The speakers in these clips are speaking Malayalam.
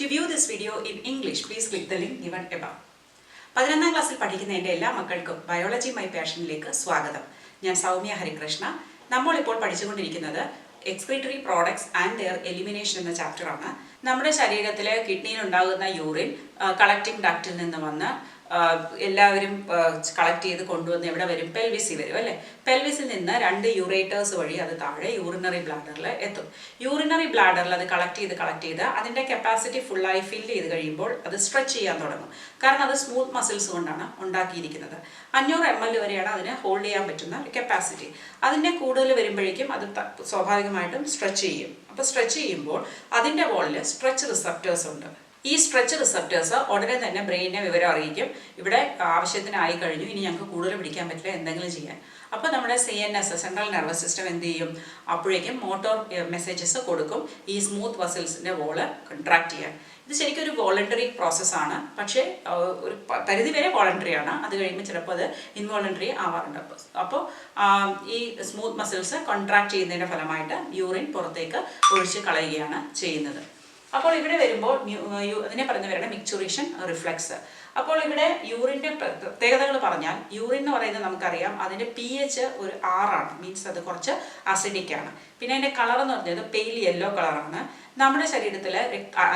To view this video in English, please click the link given above. 11ാം ക്ലാസ്സിൽ പഠിക്കുന്ന എൻ്റെ എല്ലാ മക്കൾക്കും ബയോളജി മൈ പാഷനിലേക്ക് സ്വാഗതം. ഞാൻ സൗമ്യ ഹരികൃഷ്ണ. നമ്മൾ ഇപ്പോൾ പഠിച്ചുകൊണ്ടിരിക്കുന്നത് excretory products and their elimination എന്ന ചാപ്റ്ററാണ്. നമ്മുടെ ശരീരത്തിലെ കിഡ്നിയിൽ ഉണ്ടാകുന്ന യൂറിൻ കളക്റ്റിംഗ് ഡക്റ്റിൽ നിന്ന് വന്ന് എല്ലാവരും കളക്ട് ചെയ്ത് കൊണ്ടുവന്ന് എവിടെ വരും? പെൽവിസിൽ വരും അല്ലേ? പെൽവിസിൽ നിന്ന് 2 യൂറേറ്റേഴ്സ് വഴി അത് താഴെ യൂറിനറി ബ്ലാഡറിൽ എത്തും. യൂറിനറി ബ്ലാഡറിൽ അത് കളക്ട് ചെയ്ത് അതിൻ്റെ കപ്പാസിറ്റി ഫുള്ളായി ഫില്ല് ചെയ്ത് കഴിയുമ്പോൾ അത് സ്ട്രെച്ച് ചെയ്യാൻ തുടങ്ങും. കാരണം അത് സ്മൂത്ത് മസിൽസ് കൊണ്ടാണ് ഉണ്ടാക്കിയിരിക്കുന്നത്. 500 ml വരെയാണ് അതിന് ഹോൾഡ് ചെയ്യാൻ പറ്റുന്ന കപ്പാസിറ്റി. അതിൻ്റെ കൂടുതൽ വരുമ്പോഴേക്കും അത് സ്വാഭാവികമായിട്ടും സ്ട്രെച്ച് ചെയ്യും. അപ്പോൾ സ്ട്രെച്ച് ചെയ്യുമ്പോൾ അതിൻ്റെ വോളിൽ സ്ട്രെച്ച് റിസപ്റ്റേഴ്സ് ഉണ്ട്. ഈ സ്ട്രെച്ച് റിസപ്റ്റേഴ്സ് ഉടനെ തന്നെ ബ്രെയിനിനെ വിവരം അറിയിക്കും, ഇവിടെ ആവശ്യത്തിനായി കഴിഞ്ഞു, ഇനി ഞങ്ങൾക്ക് കൂടുതൽ പിടിക്കാൻ പറ്റില്ല, എന്തെങ്കിലും ചെയ്യാൻ. അപ്പോൾ നമ്മുടെ CNS സെൻട്രൽ നെർവസ് സിസ്റ്റം എന്ത് ചെയ്യും? അപ്പോഴേക്കും മോട്ടോർ മെസ്സേജസ് കൊടുക്കും ഈ സ്മൂത്ത് മസിൽസിൻ്റെ വോള് കൺട്രാക്ട് ചെയ്യാൻ. ഇത് ശരിക്കും ഒരു വോളണ്ടറി പ്രോസസ്സാണ്, പക്ഷേ ഒരു പരിധി വരെ വോളണ്ടറി ആണ്. അത് കഴിയുമ്പോൾ ചിലപ്പോൾ അത് ഇൻവോളണ്ടറി ആവാറുണ്ട്. അപ്പോൾ ഈ സ്മൂത്ത് മസിൽസ് കോൺട്രാക്ട് ചെയ്യുന്നതിൻ്റെ ഫലമായിട്ട് യൂറിൻ പുറത്തേക്ക് ഒഴിച്ച് കളയുകയാണ് ചെയ്യുന്നത്. അപ്പോൾ ഇവിടെ വരുമ്പോൾ അതിനെ പറഞ്ഞു വരണം മിക്ചുറേഷൻ റിഫ്ലക്സ്. അപ്പോൾ ഇവിടെ യൂറിൻ്റെ പ്രത്യേകതകൾ പറഞ്ഞാൽ, യൂറിൻ എന്ന് പറയുന്നത് നമുക്കറിയാം അതിൻ്റെ pH ഒരു 6 ആണ്, മീൻസ് അത് കുറച്ച് അസിഡിക് ആണ്. പിന്നെ അതിൻ്റെ കളർ എന്ന് പറഞ്ഞത് പെയിൽ യെല്ലോ കളറാണ്. നമ്മുടെ ശരീരത്തിൽ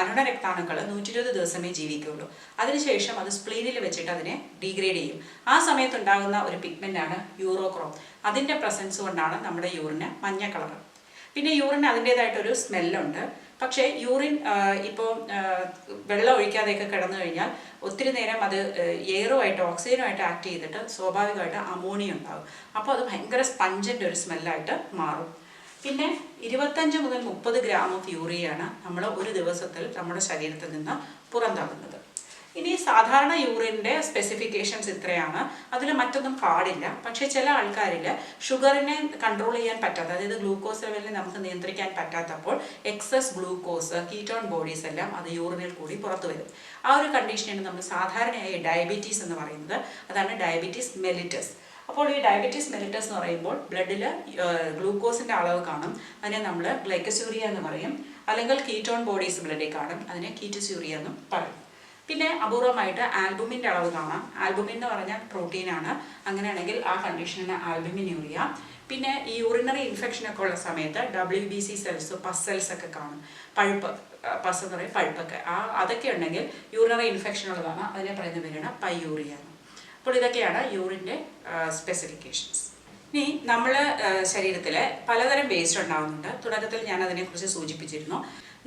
അനുണ രക്താണുക്കൾ 120 ദിവസമേ ജീവിക്കുകയുള്ളൂ. അതിനുശേഷം അത് സ്പ്ലീനിൽ വെച്ചിട്ട് അതിനെ ഡീഗ്രേഡ് ചെയ്യും. ആ സമയത്തുണ്ടാകുന്ന ഒരു പിഗ്മെൻ്റാണ് യൂറോക്രോം. അതിൻ്റെ പ്രസൻസ് കൊണ്ടാണ് നമ്മുടെ യൂറിന് മഞ്ഞ കളർ. പിന്നെ യൂറിന് അതിൻ്റേതായിട്ടൊരു സ്മെല്ലുണ്ട്. പക്ഷേ യൂറിൻ ഇപ്പോൾ വെള്ളം ഒഴിക്കാതെയൊക്കെ കിടന്നു കഴിഞ്ഞാൽ ഒത്തിരി നേരം അത് എയറുമായിട്ട് ഓക്സിജനുമായിട്ട് ആക്ട് ചെയ്തിട്ട് സ്വാഭാവികമായിട്ട് അമോണിയ ഉണ്ടാകും. അപ്പോൾ അത് ഭയങ്കര സ്പഞ്ചൻ്റെ ഒരു സ്മെല്ലായിട്ട് മാറും. പിന്നെ 25 മുതൽ 30 ഗ്രാം ഓഫ് യൂറിയാണ് നമ്മൾ ഒരു ദിവസത്തിൽ നമ്മുടെ ശരീരത്തിൽ നിന്ന് പുറന്തള്ളുന്നത്. ഇനി സാധാരണ യൂറിൻ്റെ സ്പെസിഫിക്കേഷൻസ് ഇത്രയാണ്, അതിൽ മറ്റൊന്നും പാടില്ല. പക്ഷേ ചില ആൾക്കാരിൽ ഷുഗറിനെ കൺട്രോൾ ചെയ്യാൻ പറ്റാത്ത, അതായത് ഗ്ലൂക്കോസ് ലെവലിനെ നമുക്ക് നിയന്ത്രിക്കാൻ പറ്റാത്തപ്പോൾ എക്സസ് ഗ്ലൂക്കോസ്, കീറ്റോൺ ബോഡീസ് എല്ലാം അത് യൂറിനിൽ കൂടി പുറത്തു വരും. ആ ഒരു കണ്ടീഷനാണ് നമ്മൾ സാധാരണയായി ഡയബറ്റീസ് എന്ന് പറയുന്നത്. അതാണ് ഡയബറ്റീസ് മെലിറ്റസ്. അപ്പോൾ ഈ ഡയബറ്റീസ് മെലിറ്റസ് എന്ന് പറയുമ്പോൾ ബ്ലഡിൽ ഗ്ലൂക്കോസിൻ്റെ അളവ് കാണും, അതിനെ നമ്മൾ ഗ്ലൈക്കസ്യൂറിയ എന്ന് പറയും. അല്ലെങ്കിൽ കീറ്റോൺ ബോഡീസ് ബ്ലഡിൽ കാണും, അതിനെ കീറ്റോസ്യൂറിയ എന്നും പറയും. പിന്നെ അപൂർവമായിട്ട് ആൽബുമിൻ്റെ അളവ് കാണാം. ആൽബുമിൻ എന്ന് പറഞ്ഞാൽ പ്രോട്ടീനാണ്. അങ്ങനെയാണെങ്കിൽ ആ കണ്ടീഷനാണ് ആൽബുമിനൂറിയ. പിന്നെ ഈ യൂറിനറി ഇൻഫെക്ഷനൊക്കെ ഉള്ള സമയത്ത് WBC സെൽസ്, പസ് സെൽസ് ഒക്കെ കാണും. പഴുപ്പ്, പസ് എന്ന് പറയും പഴുപ്പൊക്കെ, അതൊക്കെ ഉണ്ടെങ്കിൽ യൂറിനറി ഇൻഫെക്ഷൻ ഉള്ളതാണ്. അതിനെ പറയുന്ന പേരാണ് പൈയൂറിയ. അപ്പോൾ ഇതൊക്കെയാണ് യൂറിൻ്റെ സ്പെസിഫിക്കേഷൻസ്. ഇനി നമ്മൾ ശരീരത്തിൽ പലതരം വേസ്റ്റ് ഉണ്ടാകുന്നുണ്ട്. തുടക്കത്തിൽ ഞാൻ അതിനെക്കുറിച്ച് സൂചിപ്പിച്ചിരുന്നു.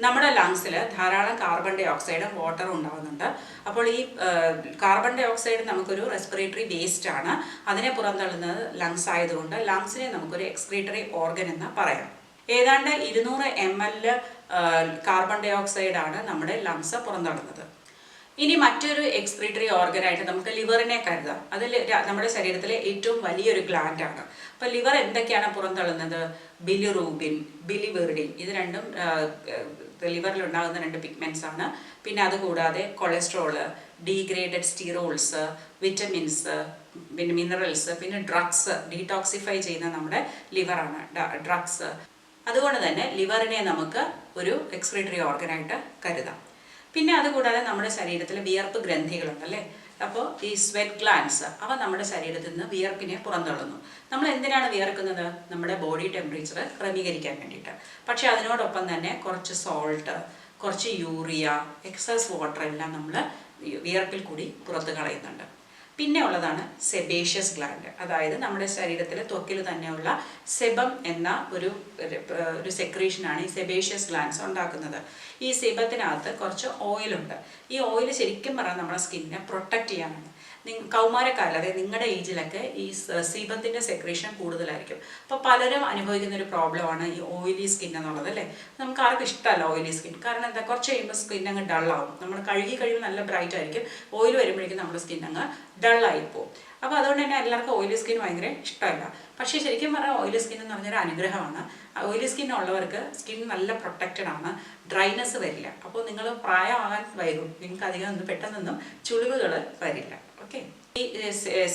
നമ്മുടെ ലങ്സിൽ ധാരാളം കാർബൺ ഡൈ ഓക്സൈഡും വാട്ടറും ഉണ്ടാകുന്നുണ്ട്. അപ്പോൾ ഈ കാർബൺ ഡൈ ഓക്സൈഡ് നമുക്കൊരു റെസ്പിറേറ്ററി വേസ്റ്റ് ആണ്. അതിനെ പുറന്തള്ളുന്നത് ലങ്സ് ആയതുകൊണ്ട് ലങ്സിനെ നമുക്കൊരു എക്സ്ക്രീറ്ററി ഓർഗൻ എന്ന് പറയാം. ഏതാണ്ട് 200 ml കാർബൺ ഡൈ ഓക്സൈഡാണ് നമ്മുടെ ലങ്സ് പുറന്തള്ളുന്നത്. ഇനി മറ്റൊരു എക്സ്ക്രീറ്ററി ഓർഗനായിട്ട് നമുക്ക് ലിവറിനെ കരുതാം. അതിൽ നമ്മുടെ ശരീരത്തിലെ ഏറ്റവും വലിയൊരു ഗ്ലാൻഡാണ്. അപ്പോൾ ലിവർ എന്തൊക്കെയാണ് പുറന്തള്ളുന്നത്? ബിലിറൂബിൻ, ബിലിവെറിഡിൻ, ഇത് രണ്ടും ലിവറിലുണ്ടാകുന്ന 2 പിഗ്മെൻറ്റ്സ് ആണ്. പിന്നെ അതുകൂടാതെ കൊളസ്ട്രോള്, ഡീഗ്രേഡഡ് സ്റ്റീറോൾസ്, വിറ്റമിൻസ്, പിന്നെ മിനറൽസ്, പിന്നെ ഡ്രഗ്സ്, ഡീടോക്സിഫൈ ചെയ്യുന്ന നമ്മുടെ ലിവറാണ് ഡ്രഗ്സ്. അതുകൊണ്ട് തന്നെ ലിവറിനെ നമുക്ക് ഒരു എക്സ്ക്രീറ്ററി ഓർഗനായിട്ട് കരുതാം. പിന്നെ അതുകൂടാതെ നമ്മുടെ ശരീരത്തിൽ വിയർപ്പ് ഗ്രന്ഥികളുണ്ടല്ലേ. അപ്പോൾ ഈ സ്വെറ്റ് ഗ്ലാൻഡ്സ് അവ നമ്മുടെ ശരീരത്തിൽ നിന്ന് വിയർപ്പിനെ പുറന്തള്ളുന്നു. നമ്മൾ എന്തിനാണ് വിയർക്കുന്നത്? നമ്മുടെ ബോഡി ടെമ്പറേച്ചർ ക്രമീകരിക്കാൻ വേണ്ടിയിട്ട്. പക്ഷേ അതിനോടൊപ്പം തന്നെ കുറച്ച് സോൾട്ട്, കുറച്ച് യൂറിയ, എക്സസ് വാട്ടർ എല്ലാം നമ്മൾ വിയർപ്പിൽ കൂടി പുറത്ത് കളയുന്നുണ്ട്. പിന്നെ ഉള്ളതാണ് സെബേഷ്യസ് ഗ്ലാൻഡ്. അതായത് നമ്മുടെ ശരീരത്തിലെ ത്വക്കിൽ തന്നെയുള്ള സെബം എന്ന ഒരു സെക്രീഷനാണ് ഈ സെബേഷ്യസ് ഗ്ലാൻഡ്സ് ഉണ്ടാക്കുന്നത്. ഈ സെബത്തിനകത്ത് കുറച്ച് ഓയിലുണ്ട്. ഈ ഓയിൽ ശരിക്കും പറഞ്ഞാൽ നമ്മുടെ സ്കിന്നിനെ പ്രൊട്ടക്റ്റ് ചെയ്യാനാണ്. കൗമാരക്കാരിൽ, അതായത് നിങ്ങളുടെ ഏജിലൊക്കെ ഈ സീബത്തിൻ്റെ സെക്രീഷൻ കൂടുതലായിരിക്കും. അപ്പോൾ പലരും അനുഭവിക്കുന്ന ഒരു പ്രോബ്ലമാണ് ഈ ഓയിലി സ്കിൻ എന്നുള്ളത് അല്ലേ. നമുക്ക് ആർക്കും ഇഷ്ടമല്ല ഓയിലി സ്കിൻ. കാരണം എന്താ, കുറച്ച് കഴിയുമ്പോൾ സ്കിൻ അങ്ങ് ഡള്ളാവും. നമ്മൾ കഴിയുമ്പോൾ നല്ല ബ്രൈറ്റ് ആയിരിക്കും, ഓയിൽ വരുമ്പോഴേക്കും നമ്മുടെ സ്കിൻ അങ്ങ് ഡള്ളായിപ്പോവും. അപ്പോൾ അതുകൊണ്ട് തന്നെ എല്ലാവർക്കും ഓയിലി സ്കിൻ ഭയങ്കര ഇഷ്ടമല്ല. പക്ഷേ ശരിക്കും പറഞ്ഞാൽ ഓയിലി സ്കിൻ എന്ന് പറഞ്ഞൊരു അനുഗ്രഹമാണ്. ഓയിലി സ്കിൻ ഉള്ളവർക്ക് സ്കിൻ നല്ല പ്രൊട്ടക്റ്റഡ് ആണ്, ഡ്രൈനെസ് വരില്ല. അപ്പോൾ നിങ്ങൾ പ്രായമാകാൻ വൈകും, നിങ്ങൾക്ക് അധികം പെട്ടെന്നൊന്നും ചുളിവുകൾ വരില്ല. ഓക്കെ. ഈ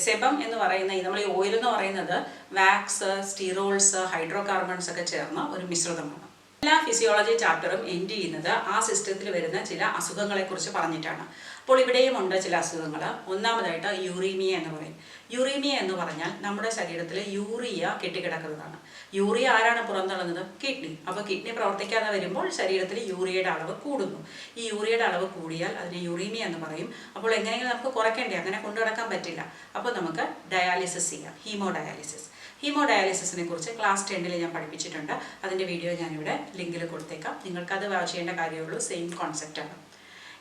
സെബം എന്ന് പറയുന്ന നമ്മൾ ഈ ഓയിൽ എന്ന് പറയുന്നത് വാക്സ്, സ്റ്റീറോൾസ്, ഹൈഡ്രോ കാർബൺസ് ഒക്കെ ചേർന്ന ഒരു മിശ്രിതമാണ്. എല്ലാ ഫിസിയോളജി ചാപ്റ്ററും എൻഡ് ചെയ്യുന്നത് ആ സിസ്റ്റത്തിൽ വരുന്ന ചില അസുഖങ്ങളെക്കുറിച്ച് പറഞ്ഞിട്ടാണ്. അപ്പോൾ ഇവിടെയും ഉണ്ട് ചില അസുഖങ്ങൾ. ഒന്നാമതായിട്ട് യൂറീമിയ എന്ന് പറയും. യൂറീമിയ എന്ന് പറഞ്ഞാൽ നമ്മുടെ ശരീരത്തിൽ യൂറിയ കെട്ടിക്കിടക്കുന്നതാണ്. യൂറിയ ആരാണ് പുറന്തള്ളുന്നത്? കിഡ്നി. അപ്പോൾ കിഡ്നി പ്രവർത്തിക്കാതെ വരുമ്പോൾ ശരീരത്തിൽ യൂറിയയുടെ അളവ് കൂടുന്നു. ഈ യൂറിയയുടെ അളവ് കൂടിയാൽ അതിനെ യൂറീമിയ എന്ന് പറയും. അപ്പോൾ എങ്ങനെയെങ്കിലും നമുക്ക് കുറയ്ക്കേണ്ടേ, അങ്ങനെ കൊണ്ടു നടക്കാൻ പറ്റില്ല. അപ്പോൾ നമുക്ക് ഡയാലിസിസ് ചെയ്യാം, ഹീമോഡയാലിസിസ്. ഹീമോഡയാലിസിസിനെ കുറിച്ച് ക്ലാസ് 10ൽ ഞാൻ പഠിപ്പിച്ചിട്ടുണ്ട്. അതിൻ്റെ വീഡിയോ ഞാനിവിടെ ലിങ്കിൽ കൊടുത്തേക്കാം. നിങ്ങൾക്കത് വാച്ച് ചെയ്യേണ്ട കാര്യമുള്ളൂ. സെയിം കോൺസെപ്റ്റാണ്.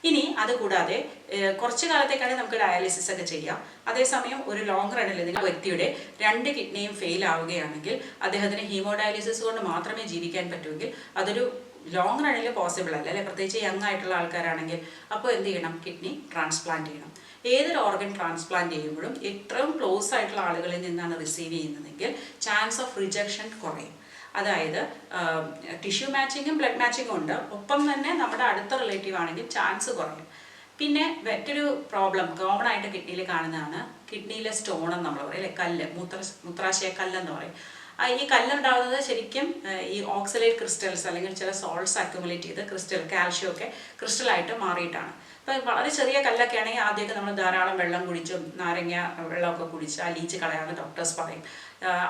ഇനി അതുകൂടാതെ കുറച്ച് കാലത്തേക്കാണ് നമുക്ക് ഡയാലിസിസ് ഒക്കെ ചെയ്യാം. അതേസമയം ഒരു ലോങ് റണ്ണിൽ നിങ്ങൾ വ്യക്തിയുടെ 2 കിഡ്നിയും ഫെയിൽ ആവുകയാണെങ്കിൽ അദ്ദേഹത്തിന് ഹീമോഡയാലിസിസ് കൊണ്ട് മാത്രമേ ജീവിക്കാൻ പറ്റുമെങ്കിൽ അതൊരു ലോങ് റണ്ണിൽ പോസിബിൾ അല്ല അല്ലെ, പ്രത്യേകിച്ച് യങ് ആയിട്ടുള്ള ആൾക്കാരാണെങ്കിൽ. അപ്പോൾ എന്ത് ചെയ്യണം? കിഡ്നി ട്രാൻസ്പ്ലാന്റ് ചെയ്യണം. ഏതൊരു ഓർഗൻ ട്രാൻസ്പ്ലാന്റ് ചെയ്യുമ്പോഴും ഏറ്റവും ക്ലോസ് ആയിട്ടുള്ള ആളുകളിൽ നിന്നാണ് റിസീവ് ചെയ്യുന്നതെങ്കിൽ ചാൻസ് ഓഫ് റിജക്ഷൻ കുറയും. അതായത് ടിഷ്യൂ മാച്ചിങ്ങും ബ്ലഡ് മാച്ചിങ്ങും ഉണ്ട്, ഒപ്പം തന്നെ നമ്മുടെ അടുത്ത റിലേറ്റീവ് ആണെങ്കിൽ ചാൻസ് കുറയും. പിന്നെ മറ്റൊരു പ്രോബ്ലം കോമൺ ആയിട്ട് കിഡ്നിയിൽ കാണുന്നതാണ് കിഡ്നിയിലെ സ്റ്റോൺ എന്ന് നമ്മൾ പറയും അല്ലെ, കല്ല്, മൂത്രാശയ കല്ലെന്ന് പറയും. ഈ കല്ലുണ്ടാകുന്നത് ശരിക്കും ഈ ഓക്സലേറ്റ് ക്രിസ്റ്റൽസ് അല്ലെങ്കിൽ ചില സോൾട്ട്സ് അക്യുമുലേറ്റ് ചെയ്ത് ക്രിസ്റ്റൽ, കാൽഷ്യം ഒക്കെ ക്രിസ്റ്റലായിട്ട് മാറിയിട്ടാണ്. ഇപ്പം വളരെ ചെറിയ കല്ലൊക്കെ ആണെങ്കിൽ ആദ്യമൊക്കെ നമ്മൾ ധാരാളം വെള്ളം കുടിച്ചും നാരങ്ങ വെള്ളമൊക്കെ കുടിച്ച് അലിയിച്ച് കളയാമെന്ന് ഡോക്ടേഴ്സ് പറയും.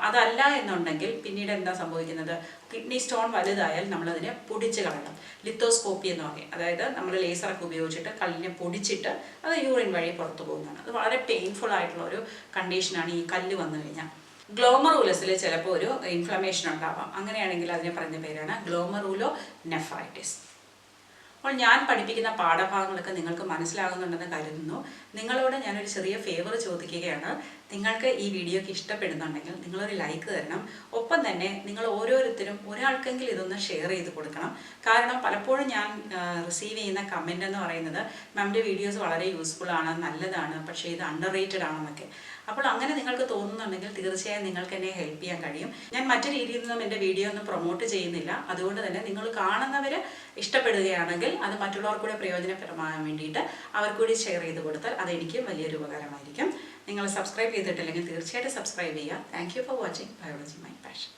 അതല്ല എന്നുണ്ടെങ്കിൽ പിന്നീട് എന്താ സംഭവിക്കുന്നത്? കിഡ്നി സ്റ്റോൺ വലുതായാൽ നമ്മളതിനെ പൊടിച്ച് കളയണം. ലിത്തോസ്കോപ്പി എന്ന് പറയും. അതായത് നമ്മൾ ലേസറൊക്കെ ഉപയോഗിച്ചിട്ട് കല്ലിനെ പൊടിച്ചിട്ട് അത് യൂറിൻ വഴി പുറത്തു പോകുന്നതാണ്. അത് വളരെ പെയിൻഫുൾ ആയിട്ടുള്ള ഒരു കണ്ടീഷനാണ് ഈ കല്ല് വന്നു കഴിഞ്ഞാൽ. ഗ്ലോമറൂലസിൽ ചിലപ്പോൾ ഒരു ഇൻഫ്ലമേഷൻ ഉണ്ടാവാം. അങ്ങനെയാണെങ്കിൽ അതിനെ പറഞ്ഞ പേരാണ് ഗ്ലോമറൂലോ നെഫ്രൈറ്റിസ്. അപ്പോൾ ഞാൻ പഠിപ്പിക്കുന്ന പാഠഭാഗങ്ങളൊക്കെ നിങ്ങൾക്ക് മനസ്സിലാകുന്നുണ്ടെന്ന് കരുതുന്നു. നിങ്ങളോട് ഞാനൊരു ചെറിയ ഫേവർ ചോദിക്കുകയാണ്. നിങ്ങൾക്ക് ഈ വീഡിയോക്ക് ഇഷ്ടപ്പെടുന്നുണ്ടെങ്കിൽ നിങ്ങളൊരു ലൈക്ക് തരണം. ഒപ്പം തന്നെ നിങ്ങൾ ഓരോരുത്തരും ഒരാൾക്കെങ്കിലും ഇതൊന്ന് ഷെയർ ചെയ്ത് കൊടുക്കണം. കാരണം പലപ്പോഴും ഞാൻ റിസീവ് ചെയ്യുന്ന കമൻ്റ് എന്ന് പറയുന്നത് മാമിൻ്റെ വീഡിയോസ് വളരെ യൂസ്ഫുൾ ആണ്, നല്ലതാണ്, പക്ഷേ ഇത് അണ്ടർ റേറ്റഡ് ആണെന്നൊക്കെ. അപ്പോൾ അങ്ങനെ നിങ്ങൾക്ക് തോന്നുന്നുണ്ടെങ്കിൽ തീർച്ചയായും നിങ്ങൾക്ക് എന്നെ ഹെൽപ്പ് ചെയ്യാൻ കഴിയും. ഞാൻ മറ്റു രീതിയിൽ നിന്നും എൻ്റെ വീഡിയോ ഒന്നും പ്രൊമോട്ട് ചെയ്യുന്നില്ല. അതുകൊണ്ട് തന്നെ നിങ്ങൾ കാണുന്നവർ ഇഷ്ടപ്പെടുകയാണെങ്കിൽ അത് മറ്റുള്ളവർക്ക് കൂടെ പ്രയോജനപരമാകാൻ വേണ്ടിയിട്ട് അവർക്കൂടി ഷെയർ ചെയ്ത് കൊടുത്താൽ അതെനിക്ക് വലിയൊരു ഉപകാരമായിരിക്കും. നിങ്ങൾ സബ്സ്ക്രൈബ് ചെയ്തിട്ടില്ലെങ്കിൽ തീർച്ചയായിട്ടും സബ്സ്ക്രൈബ് ചെയ്യുക. Thank you for watching biology my passion.